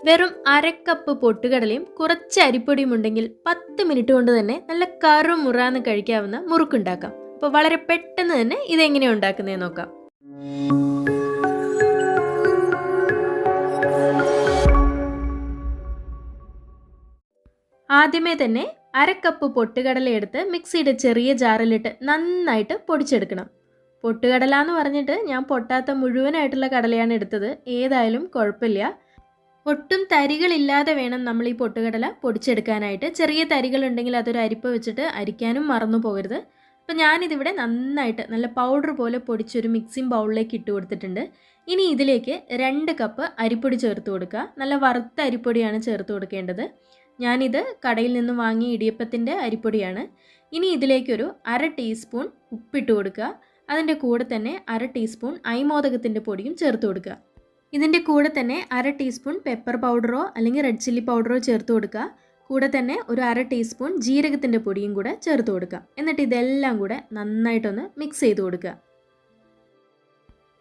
വെറും അരക്കപ്പ് പൊട്ടുകടലയും കുറച്ച് അരിപ്പൊടിയും ഉണ്ടെങ്കിൽ 10 മിനിറ്റ് കൊണ്ട് തന്നെ നല്ല കറുമുറാന്ന് കഴിക്കാവുന്ന മുറുക്കുണ്ടാക്കാം. അപ്പോൾ വളരെ പെട്ടെന്ന് തന്നെ ഇതെങ്ങനെയാണ് ഉണ്ടാക്കുന്നതെന്ന് നോക്കാം. ആദ്യമേ തന്നെ അരക്കപ്പ് പൊട്ടുകടല എടുത്ത് മിക്സിയുടെ ചെറിയ ജാറിലിട്ട് നന്നായിട്ട് പൊടിച്ചെടുക്കണം. പൊട്ടുകടല എന്ന് പറഞ്ഞിട്ട് ഞാൻ പൊട്ടാത്ത മുഴുവനായിട്ടുള്ള കടലയാണ് എടുത്തത്. ഏതായാലും കുഴപ്പമില്ല. ഒട്ടും തരികളില്ലാതെ വേണം നമ്മൾ ഈ പൊട്ടുകടല പൊടിച്ചെടുക്കാനായിട്ട്. ചെറിയ തരികളുണ്ടെങ്കിൽ അതൊരു അരിപ്പ വെച്ചിട്ട് അരിക്കാനും മറന്നു പോകരുത്. അപ്പോൾ ഞാനിതിവിടെ നന്നായിട്ട് നല്ല പൗഡർ പോലെ പൊടിച്ചൊരു മിക്സിംഗ് ബൗളിലേക്ക് ഇട്ട് കൊടുത്തിട്ടുണ്ട്. ഇനി ഇതിലേക്ക് 2 കപ്പ് അരിപ്പൊടി ചേർത്ത് കൊടുക്കുക. നല്ല വറുത്ത അരിപ്പൊടിയാണ് ചേർത്ത് കൊടുക്കേണ്ടത്. ഞാനിത് കടയിൽ നിന്ന് വാങ്ങിയ ഇടിയപ്പത്തിൻ്റെ അരിപ്പൊടിയാണ്. ഇനി ഇതിലേക്കൊരു 1/2 ടീസ്പൂൺ ഉപ്പിട്ട് കൊടുക്കുക. അതിൻ്റെ കൂടെ തന്നെ 1/2 ടീസ്പൂൺ അയമോദകത്തിൻ്റെ പൊടിയും ചേർത്ത് കൊടുക്കുക. ഇതിൻ്റെ കൂടെ തന്നെ 1/2 ടീസ്പൂൺ പെപ്പർ പൗഡറോ അല്ലെങ്കിൽ റെഡ് ചില്ലി പൗഡറോ ചേർത്ത് കൊടുക്കുക. കൂടെ തന്നെ ഒരു 1/2 ടീസ്പൂൺ ജീരകത്തിൻ്റെ പൊടിയും കൂടെ ചേർത്ത് കൊടുക്കുക. എന്നിട്ട് ഇതെല്ലാം കൂടെ നന്നായിട്ടൊന്ന് മിക്സ് ചെയ്ത് കൊടുക്കുക.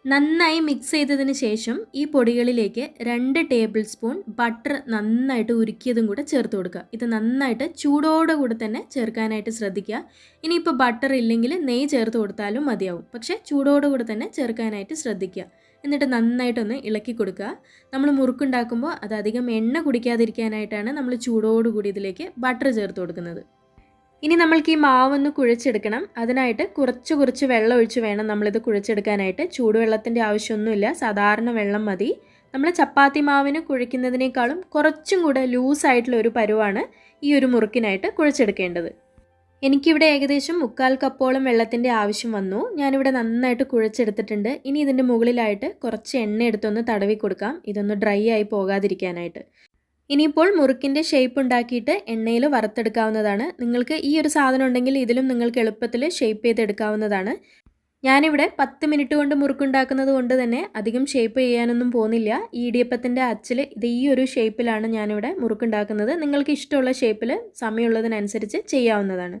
നന്നായി മിക്സ് ചെയ്തതിന് ശേഷം ഈ പൊടികളിലേക്ക് 2 ടേബിൾ സ്പൂൺ ബട്ടർ നന്നായിട്ട് ഉരുക്കിയതും കൂടെ ചേർത്ത് കൊടുക്കുക. ഇത് നന്നായിട്ട് ചൂടോടുകൂടെ തന്നെ ചേർക്കാനായിട്ട് ശ്രദ്ധിക്കുക. ഇനിയിപ്പോൾ ബട്ടർ ഇല്ലെങ്കിൽ നെയ്യ് ചേർത്ത് കൊടുത്താലും മതിയാവും. പക്ഷേ ചൂടോടുകൂടെ തന്നെ ചേർക്കാനായിട്ട് ശ്രദ്ധിക്കുക. എന്നിട്ട് നന്നായിട്ടൊന്ന് ഇളക്കി കൊടുക്കുക. നമ്മൾ മുറുക്കുണ്ടാക്കുമ്പോൾ അത് അധികം എണ്ണ കുടിക്കാതിരിക്കാനായിട്ടാണ് നമ്മൾ ചൂടോടുകൂടി ഇതിലേക്ക് ബട്ടർ ചേർത്ത് കൊടുക്കുന്നത്. ഇനി നമ്മൾക്ക് ഈ മാവൊന്ന് കുഴച്ചെടുക്കണം. അതിനായിട്ട് കുറച്ച് വെള്ളം ഒഴിച്ച് വേണം നമ്മളിത് കുഴച്ചെടുക്കാനായിട്ട്. ചൂടുവെള്ളത്തിൻ്റെ ആവശ്യമൊന്നുമില്ല, സാധാരണ വെള്ളം മതി. നമ്മൾ ചപ്പാത്തി മാവിന് കുഴയ്ക്കുന്നതിനേക്കാളും കുറച്ചും കൂടെ ലൂസായിട്ടുള്ള ഒരു പരുവാണ് ഈ ഒരു മുറുക്കിനായിട്ട് കുഴച്ചെടുക്കേണ്ടത്. എനിക്കിവിടെ ഏകദേശം 1/4 കപ്പോളം വെള്ളത്തിൻ്റെ ആവശ്യം വന്നു. ഞാനിവിടെ നന്നായിട്ട് കുഴച്ചെടുത്തിട്ടുണ്ട്. ഇനി ഇതിൻ്റെ മുകളിലായിട്ട് കുറച്ച് എണ്ണ എടുത്തൊന്ന് തടവി കൊടുക്കാം, ഇതൊന്ന് ഡ്രൈ ആയി പോകാതിരിക്കാനായിട്ട്. ഇനിയിപ്പോൾ മുറുക്കിൻ്റെ ഷേപ്പ് ഉണ്ടാക്കിയിട്ട് എണ്ണയിൽ വറുത്തെടുക്കാവുന്നതാണ്. നിങ്ങൾക്ക് ഈ ഒരു സാധനം ഉണ്ടെങ്കിൽ ഇതിലും നിങ്ങൾക്ക് എളുപ്പത്തിൽ ഷേപ്പ് ചെയ്തെടുക്കാവുന്നതാണ്. ഞാനിവിടെ 10 മിനിറ്റ് കൊണ്ട് മുറുക്കുണ്ടാക്കുന്നത് കൊണ്ട് തന്നെ അധികം ഷേപ്പ് ചെയ്യാനൊന്നും പോകുന്നില്ല. ഈ ഇടിയപ്പത്തിൻ്റെ അച്ചിൽ ഇത് ഈ ഒരു ഷേപ്പിലാണ് ഞാനിവിടെ മുറുക്കുണ്ടാക്കുന്നത്. നിങ്ങൾക്ക് ഇഷ്ടമുള്ള ഷേപ്പിൽ സമയമുള്ളതിനനുസരിച്ച് ചെയ്യാവുന്നതാണ്.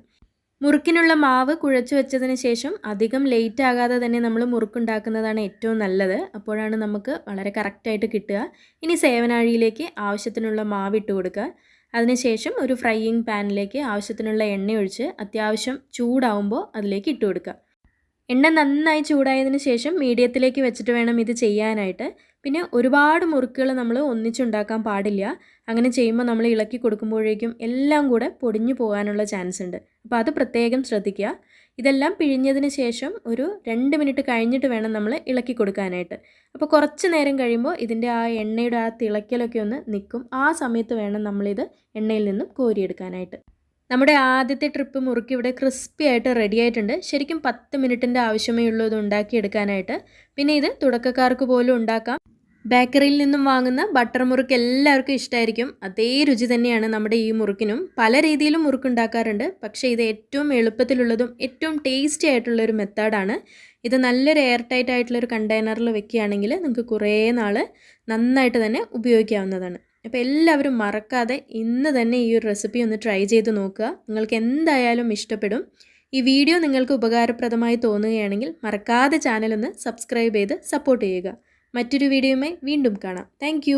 മുറുക്കിനുള്ള മാവ് കുഴച്ച് വെച്ചതിന് ശേഷം അധികം ലേറ്റ് ആകാതെ തന്നെ നമ്മൾ മുറുക്കുണ്ടാക്കുന്നതാണ് ഏറ്റവും നല്ലത്. അപ്പോഴാണ് നമുക്ക് വളരെ കറക്റ്റായിട്ട് കിട്ടുക. ഇനി സേവനാഴിയിലേക്ക് ആവശ്യത്തിനുള്ള മാവ് ഇട്ട് കൊടുക്കുക. അതിനുശേഷം ഒരു ഫ്രൈയിങ് പാനിലേക്ക് ആവശ്യത്തിനുള്ള എണ്ണ ഒഴിച്ച് അത്യാവശ്യം ചൂടാവുമ്പോൾ അതിലേക്ക് ഇട്ട് കൊടുക്കുക. എണ്ണ നന്നായി ചൂടായതിന് ശേഷം മീഡിയത്തിലേക്ക് വെച്ചിട്ട് വേണം ഇത് ചെയ്യാനായിട്ട്. പിന്നെ ഒരുപാട് മുറുക്കുകൾ നമ്മൾ ഒന്നിച്ചുണ്ടാക്കാൻ പാടില്ല. അങ്ങനെ ചെയ്യുമ്പോൾ നമ്മൾ ഇളക്കി കൊടുക്കുമ്പോഴേക്കും എല്ലാം കൂടെ പൊടിഞ്ഞു പോകാനുള്ള ചാൻസ് ഉണ്ട്. അപ്പോൾ അത് പ്രത്യേകം ശ്രദ്ധിക്കുക. ഇതെല്ലാം പിഴിഞ്ഞതിന് ശേഷം ഒരു 2 മിനിറ്റ് കഴിഞ്ഞിട്ട് വേണം നമ്മൾ ഇളക്കി കൊടുക്കാനായിട്ട്. അപ്പോൾ കുറച്ച് നേരം കഴിയുമ്പോൾ ഇതിൻ്റെ ആ എണ്ണയുടെ ആ തിളയ്ക്കലൊക്കെ ഒന്ന് നിൽക്കും. ആ സമയത്ത് വേണം നമ്മളിത് എണ്ണയിൽ നിന്നും കോരിയെടുക്കാനായിട്ട്. നമ്മുടെ ആദ്യത്തെ ട്രിപ്പ് മുറുക്കി ഇവിടെ ക്രിസ്പി ആയിട്ട് റെഡി ആയിട്ടുണ്ട്. ശരിക്കും 10 മിനിറ്റിൻ്റെ ആവശ്യമേ ഉള്ളൂ ഇത് ഉണ്ടാക്കിയെടുക്കാനായിട്ട്. പിന്നെ ഇത് തുടക്കക്കാർക്ക് പോലും ഉണ്ടാക്കാം. ബേക്കറിയിൽ നിന്നും വാങ്ങുന്ന ബട്ടർ മുറുക്ക് എല്ലാവർക്കും ഇഷ്ടമായിരിക്കും. അതേ രുചി തന്നെയാണ് നമ്മുടെ ഈ മുറുക്കിനും. പല രീതിയിലും മുറുക്കുണ്ടാക്കാറുണ്ട്. പക്ഷേ ഇത് ഏറ്റവും എളുപ്പത്തിലുള്ളതും ഏറ്റവും ടേസ്റ്റി ആയിട്ടുള്ളൊരു മെത്തേഡാണ്. ഇത് നല്ലൊരു എയർ ടൈറ്റ് ആയിട്ടുള്ളൊരു കണ്ടെയ്നറിൽ വെക്കുകയാണെങ്കിൽ നിങ്ങൾക്ക് കുറേ നാൾ നന്നായിട്ട് തന്നെ ഉപയോഗിക്കാവുന്നതാണ്. അപ്പോൾ എല്ലാവരും മറക്കാതെ ഇന്ന് തന്നെ ഈ ഒരു റെസിപ്പി ഒന്ന് ട്രൈ ചെയ്ത് നോക്കുക. നിങ്ങൾക്ക് എന്തായാലും ഇഷ്ടപ്പെടും. ഈ വീഡിയോ നിങ്ങൾക്ക് ഉപകാരപ്രദമായി തോന്നുകയാണെങ്കിൽ മറക്കാതെ ചാനൽ ഒന്ന് സബ്സ്ക്രൈബ് ചെയ്ത് സപ്പോർട്ട് ചെയ്യുക. മറ്റൊരു വീഡിയോയുമായി വീണ്ടും കാണാം. താങ്ക്